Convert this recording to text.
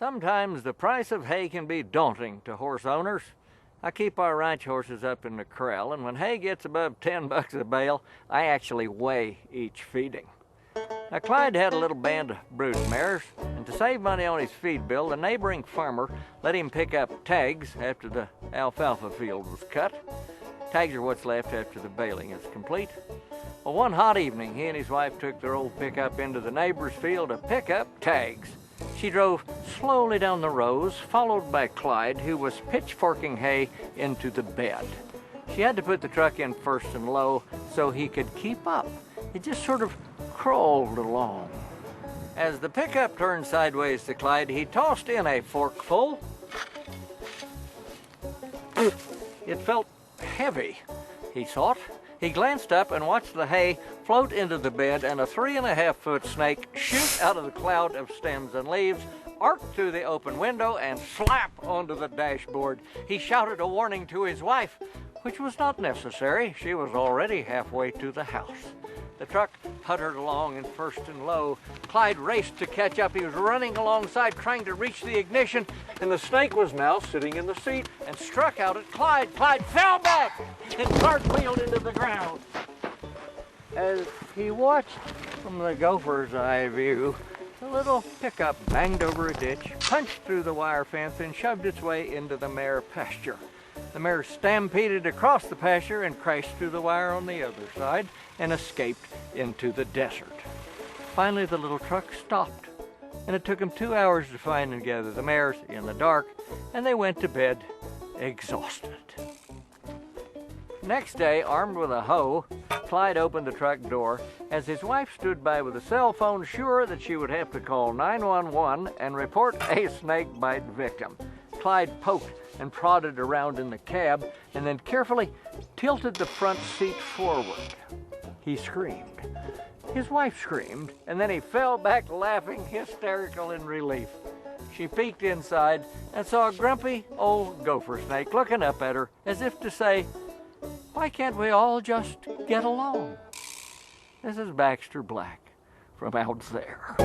Sometimes the price of hay can be daunting to horse owners. I keep our ranch horses up in the corral, and when hay gets above $10 a bale, I actually weigh each feeding. Now, Clyde had a little band of brood mares, and to save money on his feed bill, the neighboring farmer let him pick up tags after the alfalfa field was cut. Tags are what's left after the baling is complete. Well, one hot evening, he and his wife took their old pickup into the neighbor's field to pick up tags. She drove slowly down the rows, followed by Clyde, who was pitchforking hay into the bed. She had to put the truck in first and low so he could keep up. It just sort of crawled along. As the pickup turned sideways to Clyde, he tossed in a forkful. It felt heavy, he thought. He glanced up and watched the hay float into the bed and a 3.5-foot snake shoot out of the cloud of stems and leaves, arc through the open window, and slap onto the dashboard. He shouted a warning to his wife, which was not necessary. She was already halfway to the house. The truck puttered along in first and low. Clyde raced to catch up. He was running alongside, trying to reach the ignition, and the snake was now sitting in the seat and struck out at Clyde. Clyde fell back and cartwheeled into the ground. As he watched from the gopher's eye view, the little pickup banged over a ditch, punched through the wire fence, and shoved its way into the mare pasture. The mare stampeded across the pasture and crashed through the wire on the other side and escaped into the desert. Finally, the little truck stopped, and it took them 2 hours to find and gather the mares in the dark, and they went to bed exhausted. Next day, armed with a hoe, Clyde opened the truck door as his wife stood by with a cell phone, sure that she would have to call 911 and report a snake bite victim. Clyde poked and prodded around in the cab and then carefully tilted the front seat forward. He screamed. His wife screamed, and then he fell back laughing, hysterical in relief. She peeked inside and saw a grumpy old gopher snake looking up at her as if to say, "Why can't we all just get along?" This is Baxter Black from out there.